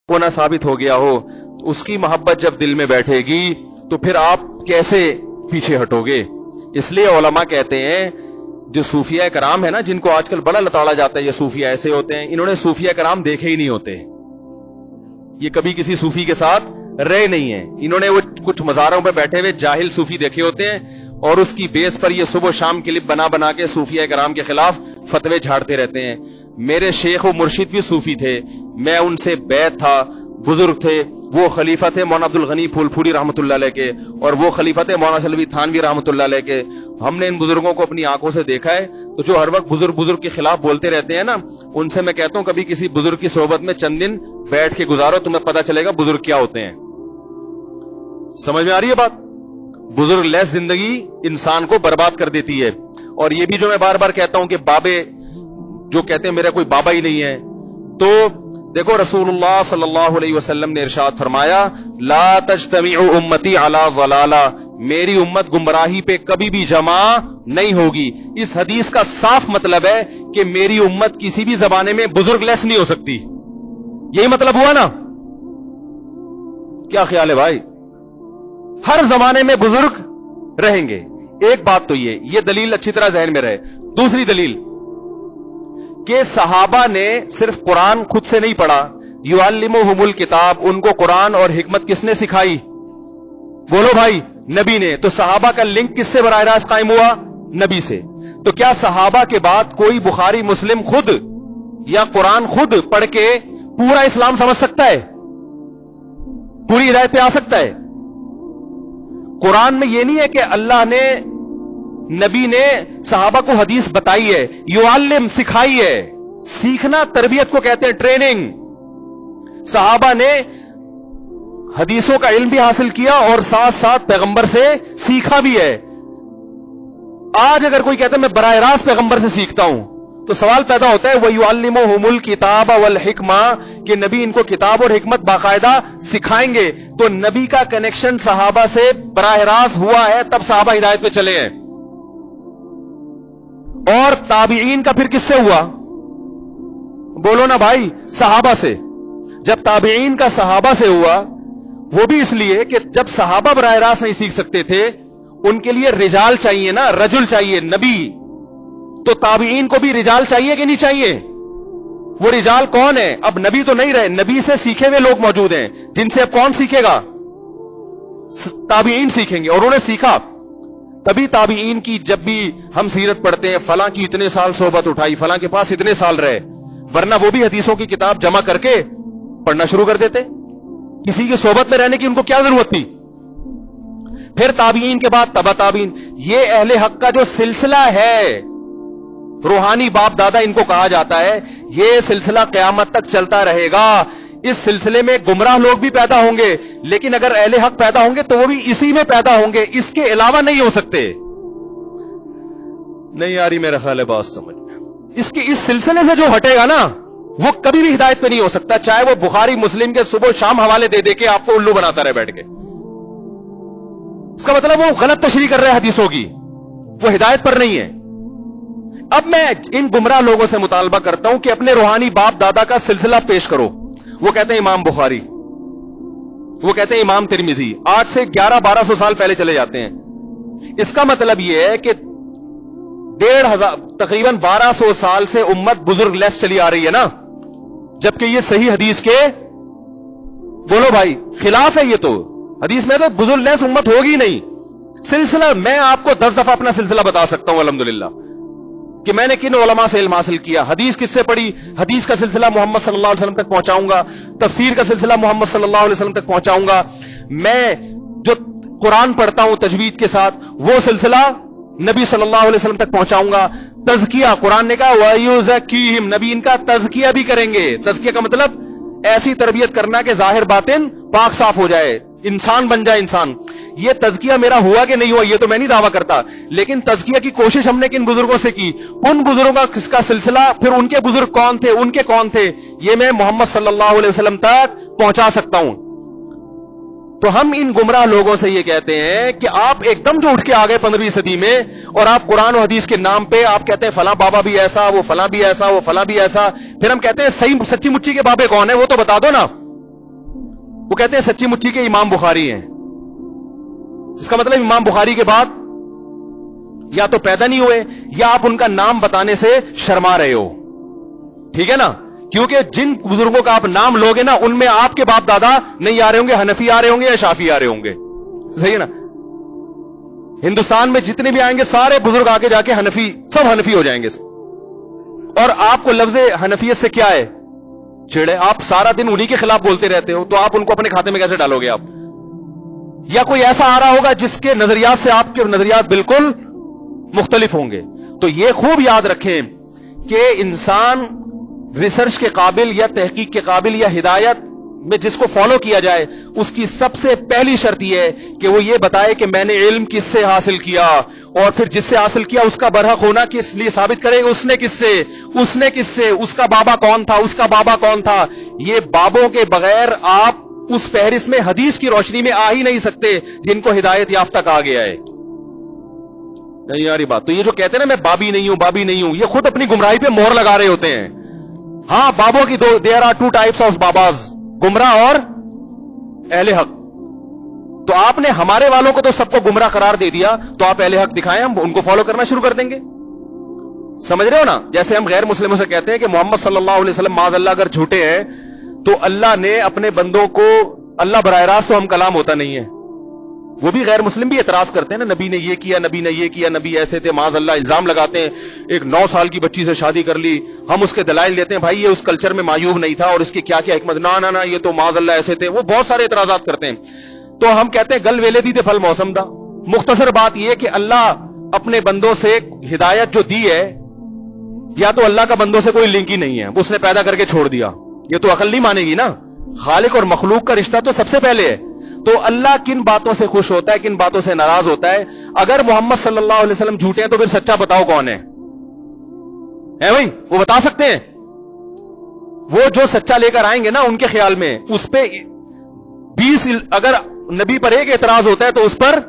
وہ نہ ثابت ہو گیا ہو، اس کی محبت جب دل میں بیٹھے گی تو پھر آپ کیسے پیچھے ہٹو گے؟ اس لیے علماء کہتے ہیں جو صوفیہ کرام ہے نا، جن کو آج کل بڑا لتاڑا جاتا ہے یہ صوفیہ ایسے ہوتے ہیں، انہوں نے صوفیہ کرام دیکھے ہی نہیں ہوتے، یہ کبھی کسی صوفی کے ساتھ رہے نہیں ہیں، انہوں نے وہ کچھ مزاروں پہ بیٹھے ہوئے جاہل صوفی دیکھے ہوتے ہیں اور اس کی بیس پر یہ صبح و شام کلپ بنا بنا کے صوفیہ کرام کے خلاف فتوے جھاڑتے رہتے ہیں۔ میرے شیخ و مرشد بھی صوفی تھے، میں ان سے بیعت تھا، بزرگ تھے، وہ خلیفہ تھے مولانا عبد الغنی پھول پھوری رحمۃ اللہ علیہ کے، اور وہ خلیفہ تھے مولانا سلوی تھانوی رحمۃ اللہ علیہ کے۔ ہم نے ان بزرگوں کو اپنی آنکھوں سے دیکھا ہے، تو جو ہر وقت بزرگ کے خلاف بولتے رہتے ہیں نا، ان سے میں کہتا ہوں کبھی کسی بزرگ کی صحبت میں چند دن بیٹھ کے گزارو، تمہیں پتہ چلے گا بزرگ کیا ہوتے ہیں۔ سمجھ میں آ رہی ہے بات؟ بزرگ لیس زندگی انسان کو برباد کر دیتی ہے۔ اور یہ بھی جو میں بار بار کہتا ہوں کہ بابے جو کہتے ہیں میرا کوئی بابا ہی نہیں ہے، تو دیکھو رسول اللہ صلی اللہ علیہ وسلم نے ارشاد فرمایا لا تجتمع امتی علی ضلالہ، میری امت گمراہی پہ کبھی بھی جمع نہیں ہوگی۔ اس حدیث کا صاف مطلب ہے کہ میری امت کسی بھی زمانے میں بزرگ لیس نہیں ہو سکتی، یہی مطلب ہوا نا؟ کیا خیال ہے بھائی؟ ہر زمانے میں بزرگ رہیں گے۔ ایک بات تو یہ دلیل اچھی طرح ذہن میں رہے۔ دوسری دلیل کہ صحابہ نے صرف قرآن خود سے نہیں پڑھا، یعلمہم الکتاب، ان کو قرآن اور حکمت کس نے سکھائی؟ بولو بھائی، نبی نے۔ تو صحابہ کا لنک کس سے براہ راست قائم ہوا؟ نبی سے۔ تو کیا صحابہ کے بعد کوئی بخاری مسلم خود یا قرآن خود پڑھ کے پورا اسلام سمجھ سکتا ہے؟ پوری ہدایت پہ آ سکتا ہے؟ قرآن میں یہ نہیں ہے کہ اللہ نے، نبی نے صحابہ کو حدیث بتائی ہے، یعلم سکھائی ہے۔ سیکھنا تربیت کو کہتے ہیں، ٹریننگ۔ صحابہ نے حدیثوں کا علم بھی حاصل کیا اور ساتھ ساتھ پیغمبر سے سیکھا بھی ہے۔ آج اگر کوئی کہتا ہے میں براہ راست پیغمبر سے سیکھتا ہوں، تو سوال پیدا ہوتا ہے وَيُعَلِّمُهُمُ الْكِتَابَ وَالْحِكْمَةَ، کہ نبی ان کو کتاب اور حکمت باقاعدہ سکھائیں گے۔ تو نبی کا کنیکشن صحابہ سے براہ راست ہوا ہے، تب صحابہ ہدایت پہ چلے ہیں۔ اور تابعین کا پھر کس سے ہوا؟ بولو نا بھائی، صحابہ سے۔ جب تابعین کا صحابہ سے ہوا، وہ بھی اس لیے کہ جب صحابہ براہ راست نہیں سیکھ سکتے تھے، ان کے لیے رجال چاہیے نا، رجل چاہیے، نبی۔ تو تابعین کو بھی رجال چاہیے کہ نہیں چاہیے؟ وہ رجال کون ہے؟ اب نبی تو نہیں رہے، نبی سے سیکھے ہوئے لوگ موجود ہیں، جن سے اب کون سیکھے گا؟ تابعین سیکھیں گے، اور انہوں نے سیکھا۔ تبھی تابعین کی جب بھی ہم سیرت پڑھتے ہیں، فلاں کی اتنے سال صحبت اٹھائی، فلاں کے پاس اتنے سال رہے، ورنہ وہ بھی حدیثوں کی کتاب جمع کر کے پڑھنا شروع کر دیتے۔ کسی کی صحبت میں رہنے کی ان کو کیا ضرورت تھی؟ پھر تابعین کے بعد تبع تابعین۔ یہ اہل حق کا جو سلسلہ ہے، روحانی باپ دادا ان کو کہا جاتا ہے، یہ سلسلہ قیامت تک چلتا رہے گا۔ اس سلسلے میں گمراہ لوگ بھی پیدا ہوں گے، لیکن اگر اہل حق پیدا ہوں گے تو وہ بھی اسی میں پیدا ہوں گے، اس کے علاوہ نہیں ہو سکتے۔ نہیں آ رہی میرا خیال ہے بات سمجھ میں؟ اس سلسلے سے جو ہٹے گا نا، وہ کبھی بھی ہدایت پہ نہیں ہو سکتا، چاہے وہ بخاری مسلم کے صبح شام حوالے دے دے کے آپ کو الو بناتا رہے بیٹھ کے۔ اس کا مطلب وہ غلط تشریح کر رہے ہیں حدیثوں کی، وہ ہدایت پر نہیں ہے۔ اب میں ان گمراہ لوگوں سے مطالبہ کرتا ہوں کہ اپنے روحانی باپ دادا کا سلسلہ پیش کرو۔ وہ کہتے ہیں امام بخاری، وہ کہتے ہیں امام ترمذی، آج سے 1100-1200 سال پہلے چلے جاتے ہیں۔ اس کا مطلب یہ ہے کہ 1500 تقریباً 1200 سال سے امت بزرگ لیس چلی آ رہی ہے نا، جبکہ یہ صحیح حدیث کے، بولو بھائی، خلاف ہے۔ یہ تو حدیث میں تو بزرگ لیس امت ہوگی نہیں۔ سلسلہ میں آپ کو 10 دفعہ اپنا سلسلہ بتا سکتا ہوں الحمدللہ، کہ میں نے کن علماء سے علم حاصل کیا، حدیث کس سے پڑھی، حدیث کا سلسلہ محمد صلی اللہ علیہ وسلم تک پہنچاؤں گا، تفسیر کا سلسلہ محمد صلی اللہ علیہ وسلم تک پہنچاؤں گا، میں جو قرآن پڑھتا ہوں تجوید کے ساتھ وہ سلسلہ نبی صلی اللہ علیہ وسلم تک پہنچاؤں گا۔ تزکیہ، قرآن نے کہا وَيُزَكِّيهِمْ، نبی ان کا تزکیہ بھی کریں گے۔ تزکیہ کا مطلب ایسی تربیت کرنا کہ ظاہر باطن پاک صاف ہو جائے، انسان بن جائے انسان۔ یہ تزکیہ میرا ہوا کہ نہیں ہوا یہ تو میں نہیں دعویٰ کرتا، لیکن تزکیہ کی کوشش ہم نے کن بزرگوں سے کی، ان بزرگوں کا سلسلہ، پھر ان کے بزرگ کون تھے، ان کے کون تھے، یہ میں محمد صلی اللہ علیہ وسلم تک پہنچا سکتا ہوں۔ تو ہم ان گمراہ لوگوں سے یہ کہتے ہیں کہ آپ ایک دم جو اٹھ کے آگئے 15ویں صدی میں، اور آپ قرآن و حدیث کے نام پہ آپ کہتے ہیں فلاں بابا بھی ایسا، وہ فلاں بھی ایسا، وہ فلاں بھی ایسا۔ پھر ہم کہتے ہیں صحیح سچی مچی کے بابے کون ہیں وہ تو بتا دو نا، وہ کہتے ہیں سچی مچی کے امام بخاری ہیں. اس کا مطلب امام بخاری کے بعد یا تو پیدا نہیں ہوئے یا آپ ان کا نام بتانے سے شرما رہے ہو. ٹھیک ہے نا, کیونکہ جن بزرگوں کا آپ نام لوگے نا ان میں آپ کے باپ دادا نہیں آ رہے ہوں گے, حنفی آ رہے ہوں گے یا شافی آ رہے ہوں گے. صحیح ہے نا. ہندوستان میں جتنے بھی آئیں گے سارے بزرگ آگے جا کے حنفی, سب حنفی ہو جائیں گے. اور آپ کو لفظ حنفیت سے کیا ہے چھڑے, آپ سارا دن انہی کے خلاف بولتے رہتے ہو, تو آپ ان کو اپنے کھاتے میں کیسے ڈالو گے آپ؟ یا کوئی ایسا آ رہا ہوگا جس کے نظریات سے آپ کے نظریات بالکل مختلف ہوں گے. تو یہ خوب یاد رکھیں کہ انسان ریسرچ کے قابل یا تحقیق کے قابل یا ہدایت میں جس کو فالو کیا جائے, اس کی سب سے پہلی شرط یہ ہے کہ وہ یہ بتائے کہ میں نے علم کس سے حاصل کیا, اور پھر جس سے حاصل کیا اس کا برحق ہونا کس لیے ثابت کرے گا, اس نے کس سے, اس کا بابا کون تھا, اس کا بابا کون تھا. یہ بابوں کے بغیر آپ اس فہرست میں حدیث کی روشنی میں آ ہی نہیں سکتے جن کو ہدایت یافتہ کہا گیا ہے. نہیں یاری بات. تو یہ جو کہتے ہیں نا میں بابی نہیں ہوں, یہ خود اپنی گمراہی پہ مہر لگا رہے ہوتے ہیں. ہاں, بابوں کی there are two types of babas, گمراہ اور اہل حق. تو آپ نے ہمارے والوں کو تو سب کو گمراہ قرار دے دیا, تو آپ اہل حق دکھائیں, ہم ان کو فالو کرنا شروع کر دیں گے. سمجھ رہے ہو نا. جیسے ہم غیر مسلموں سے کہتے ہیں کہ محمد صلی اللہ علیہ وسلم معاذ اللہ اگر جھوٹے ہیں, تو اللہ نے اپنے بندوں کو, اللہ براہ راست تو ہم کلام ہوتا نہیں ہے. وہ بھی غیر مسلم بھی اعتراض کرتے ہیں نا, نبی نے یہ کیا, نبی نے یہ کیا, نبی ایسے تھے, معاذ اللہ الزام لگاتے ہیں. ایک 9 سال کی بچی سے شادی کر لی, ہم اس کے دلائل دیتے ہیں بھائی یہ اس کلچر میں معیوب نہیں تھا اور اس کی کیا کیا حکمت, نہ یہ تو معاذ اللہ ایسے تھے. وہ بہت سارے اعتراضات کرتے ہیں. تو ہم کہتے ہیں گل ویلے دی تے پھل موسم دا. مختصر بات یہ کہ اللہ اپنے بندوں سے ہدایت جو دی ہے, یا تو اللہ کا بندوں سے کوئی لنک ہی نہیں ہے, اس نے پیدا کر کے چھوڑ دیا. یہ تو عقل نہیں مانے گی نا. خالق اور مخلوق کا رشتہ تو سب سے پہلے ہے. تو اللہ کن باتوں سے خوش ہوتا ہے, کن باتوں سے ناراض ہوتا ہے. اگر محمد صلی اللہ علیہ وسلم جھوٹے ہیں تو پھر سچا بتاؤ کون ہے بھائی, وہ بتا سکتے ہیں. وہ جو سچا لے کر آئیں گے نا ان کے خیال میں اس پہ 20, اگر نبی پر ایک اعتراض ہوتا ہے تو اس پر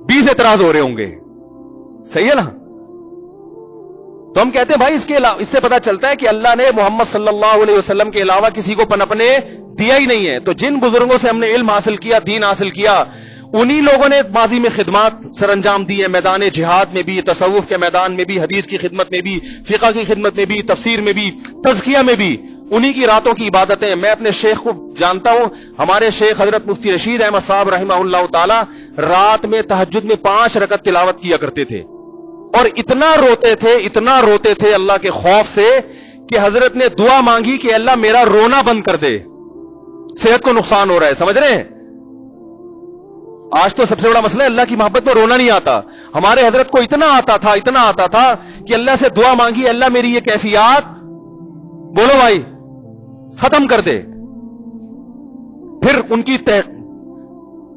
20 اعتراض ہو رہے ہوں گے. صحیح ہے نا. تو ہم کہتے ہیں بھائی اس سے پتا چلتا ہے کہ اللہ نے محمد صلی اللہ علیہ وسلم کے علاوہ کسی کو پنپنے دیا ہی نہیں ہے. تو جن بزرگوں سے ہم نے علم حاصل کیا, دین حاصل کیا, انہی لوگوں نے ماضی میں خدمات سر انجام دی ہے, میدان جہاد میں بھی, تصوف کے میدان میں بھی, حدیث کی خدمت میں بھی, فقہ کی خدمت میں بھی, تفسیر میں بھی, تزکیہ میں بھی. انہی کی راتوں کی عبادتیں. میں اپنے شیخ کو جانتا ہوں, ہمارے شیخ حضرت مفتی رشید احمد صاحب رحمہ اللہ تعالی رات میں تہجد میں 5 رکعت تلاوت کیا کرتے تھے, اور اتنا روتے تھے اللہ کے خوف سے کہ حضرت نے دعا مانگی کہ اللہ میرا رونا بند کر دے, صحت کو نقصان ہو رہا ہے. سمجھ رہے ہیں. آج تو سب سے بڑا مسئلہ ہے اللہ کی محبت میں رونا نہیں آتا. ہمارے حضرت کو اتنا آتا تھا کہ اللہ سے دعا مانگی, اللہ میری یہ کیفیات بولو بھائی ختم کر دے. پھر ان کی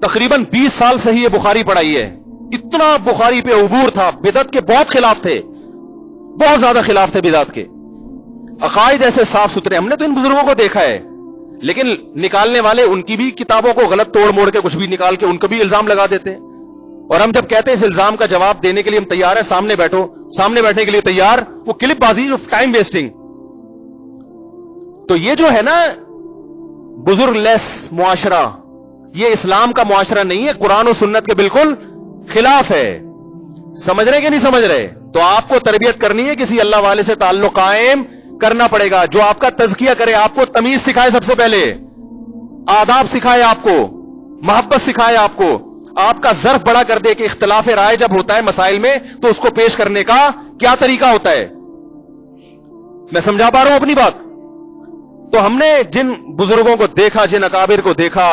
تقریباً 20 سال سے ہی یہ بخاری پڑھائی ہے. اتنا بخاری پہ عبور تھا. بدعت کے بہت خلاف تھے, بہت زیادہ خلاف تھے بدعت کے. عقائد ایسے صاف ستھرے. ہم نے تو ان بزرگوں کو دیکھا ہے, لیکن نکالنے والے ان کی بھی کتابوں کو غلط توڑ موڑ کے کچھ بھی نکال کے ان کو بھی الزام لگا دیتے ہیں. اور ہم جب کہتے ہیں اس الزام کا جواب دینے کے لیے ہم تیار ہیں, سامنے بیٹھو, سامنے بیٹھنے کے لیے تیار, وہ کلپ بازی جو ٹائم ویسٹنگ. تو یہ جو ہے نا بزرگ لیس معاشرہ, یہ اسلام کا معاشرہ نہیں ہے, قرآن و سنت کے بالکل خلاف ہے. سمجھ رہے کہ نہیں سمجھ رہے؟ تو آپ کو تربیت کرنی ہے, کسی اللہ والے سے تعلق قائم کرنا پڑے گا, جو آپ کا تزکیہ کرے, آپ کو تمیز سکھائے, سب سے پہلے آداب سکھائے, آپ کو محبت سکھائے, آپ کو آپ کا ظرف بڑا کر دے کہ اختلاف رائے جب ہوتا ہے مسائل میں تو اس کو پیش کرنے کا کیا طریقہ ہوتا ہے. میں سمجھا پا رہا ہوں اپنی بات؟ تو ہم نے جن بزرگوں کو دیکھا, جن اکابر کو دیکھا,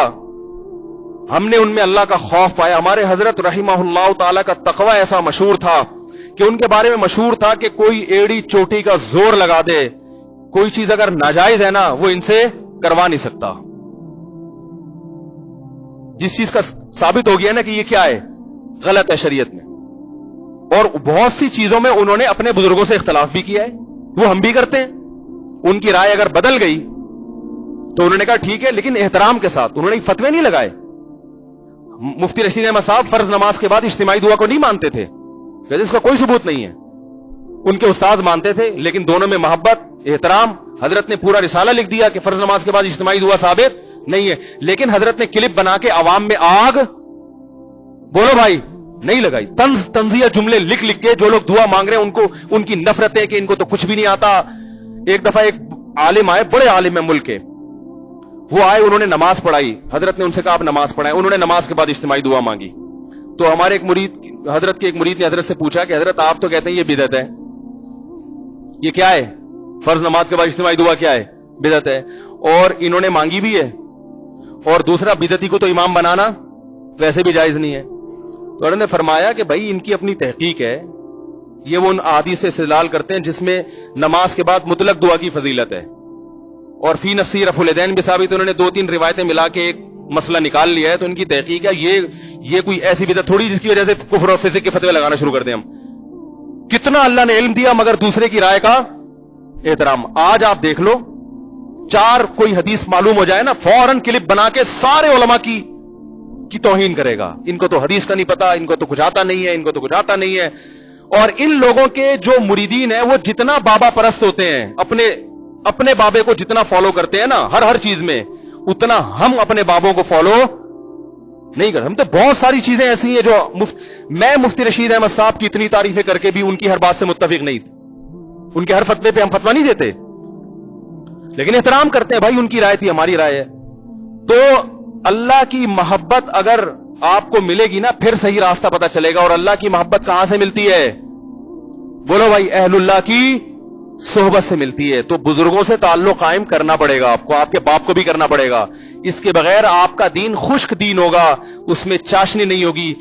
ہم نے ان میں اللہ کا خوف پایا. ہمارے حضرت رحمہ اللہ تعالی کا تقوی ایسا مشہور تھا کہ ان کے بارے میں مشہور تھا کہ کوئی ایڑی چوٹی کا زور لگا دے, کوئی چیز اگر ناجائز ہے نا وہ ان سے کروا نہیں سکتا. جس چیز کا ثابت ہو گیا نا کہ یہ کیا ہے, غلط ہے شریعت میں. اور بہت سی چیزوں میں انہوں نے اپنے بزرگوں سے اختلاف بھی کیا ہے, وہ ہم بھی کرتے ہیں. ان کی رائے اگر بدل گئی تو انہوں نے کہا ٹھیک ہے, لیکن احترام کے ساتھ. انہوں نے فتوے نہیں لگائے. مفتی رشید احمد صاحب فرض نماز کے بعد اجتماعی دعا کو نہیں مانتے تھے, اس کا کوئی ثبوت نہیں ہے. ان کے استاذ مانتے تھے, لیکن دونوں میں محبت, احترام. حضرت نے پورا رسالہ لکھ دیا کہ فرض نماز کے بعد اجتماعی دعا ثابت نہیں ہے. لیکن حضرت نے کلپ بنا کے عوام میں آگ بولو بھائی نہیں لگائی. تنزیہ جملے لکھ لکھ کے جو لوگ دعا مانگ رہے ہیں ان کو ان کی نفرت ہے کہ ان کو تو کچھ بھی نہیں آتا. ایک دفعہ ایک عالم آئے, بڑے عالم ہے ملک کے, وہ آئے, انہوں نے نماز پڑھائی. حضرت نے ان سے کہا آپ نماز پڑھائیں. انہوں نے نماز کے بعد اجتماعی دعا مانگی. تو ہمارے ایک مرید, حضرت کے ایک مرید نے حضرت سے پوچھا کہ حضرت آپ تو کہتے ہیں یہ بدعت ہے, یہ کیا ہے؟ فرض نماز کے بعد اجتماعی دعا کیا ہے؟ بدعت ہے. اور انہوں نے مانگی بھی ہے, اور دوسرا بدعتی کو تو امام بنانا ویسے بھی جائز نہیں ہے. تو انہوں نے فرمایا کہ بھائی ان کی اپنی تحقیق ہے, یہ وہ ان احادیث سے استدلال کرتے ہیں جس میں نماز کے بعد مطلق دعا کی فضیلت ہے, اور فی نفسی رفع الیدین بھی ثابت. انہوں نے 2-3 روایتیں ملا کے ایک مسئلہ نکال لیا ہے. تو ان کی تحقیق ہے, یہ کوئی ایسی بدعت تھوڑی جس کی وجہ سے کفر اور فسق کے فتوے لگانا شروع کر دیں ہم. کتنا اللہ نے علم دیا مگر دوسرے کی رائے کا احترام. آج آپ دیکھ لو, 4 کوئی حدیث معلوم ہو جائے نا, فوراً کلپ بنا کے سارے علماء کی توہین کرے گا. ان کو تو حدیث کا نہیں پتا, ان کو تو کچھ آتا نہیں ہے, ان کو تو کچھ آتا نہیں ہے. اور ان لوگوں کے جو مریدین ہیں وہ جتنا بابا پرست ہوتے ہیں, اپنے بابے کو جتنا فالو کرتے ہیں نا ہر چیز میں, اتنا ہم اپنے بابوں کو فالو نہیں کرتے. ہم تو بہت ساری چیزیں ایسی ہیں جو میں مفتی رشید احمد صاحب کی اتنی تعریفیں کر کے بھی ان کی ہر بات سے متفق نہیں تھی. ان کے ہر فتوے پہ ہم فتویٰ نہیں دیتے, لیکن احترام کرتے ہیں. بھائی ان کی رائے تھی, ہماری رائے ہے. تو اللہ کی محبت اگر آپ کو ملے گی نا, پھر صحیح راستہ پتہ چلے گا. اور اللہ کی محبت کہاں سے ملتی ہے؟ بولو بھائی, اہل اللہ کی صحبت سے ملتی ہے. تو بزرگوں سے تعلق قائم کرنا پڑے گا آپ کو, آپ کے باپ کو بھی کرنا پڑے گا. اس کے بغیر آپ کا دین خشک دین ہوگا, اس میں چاشنی نہیں ہوگی.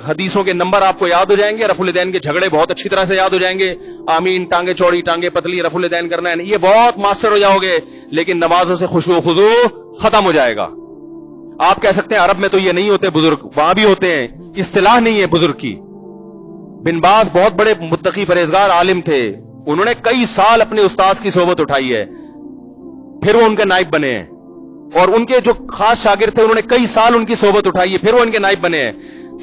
حدیثوں کے نمبر آپ کو یاد ہو جائیں گے, رفع الیدین کے جھگڑے بہت اچھی طرح سے یاد ہو جائیں گے. آمین, ٹانگیں چوڑی ٹانگیں پتلی, رفع الیدین کرنا ہے, یہ بہت ماسٹر ہو جاؤ گے. لیکن نمازوں سے خشوع و خضوع ختم ہو جائے گا. آپ کہہ سکتے ہیں عرب میں تو یہ نہیں ہوتے بزرگ, وہاں بھی ہوتے ہیں, اصطلاح نہیں ہے بزرگ کی. بن باز بہت بڑے متقی پرہیزگار عالم تھے, انہوں نے کئی سال اپنے استاذ کی صحبت اٹھائی ہے, پھر وہ ان کے نائب بنے ہیں. اور ان کے جو خاص شاگرد تھے انہوں نے کئی سال ان کی صحبت اٹھائی ہے, پھر وہ ان کے نائب بنے ہیں.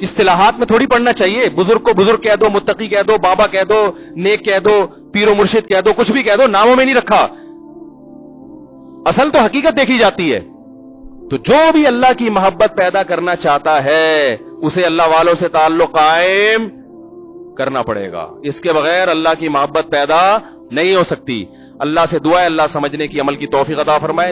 اصطلاحات میں تھوڑی پڑھنا چاہیے. بزرگ کو بزرگ کہہ دو, متقی کہہ دو, بابا کہہ دو, نیک کہہ دو, پیر و مرشد کہہ دو, کچھ بھی کہہ دو, ناموں میں نہیں رکھا. اصل تو حقیقت دیکھی جاتی ہے. تو جو بھی اللہ کی محبت پیدا کرنا چاہتا ہے اسے اللہ والوں سے تعلق قائم کرنا پڑے گا. اس کے بغیر اللہ کی محبت پیدا نہیں ہو سکتی. اللہ سے دعا ہے اللہ سمجھنے کی, عمل کی توفیق عطا فرمائے.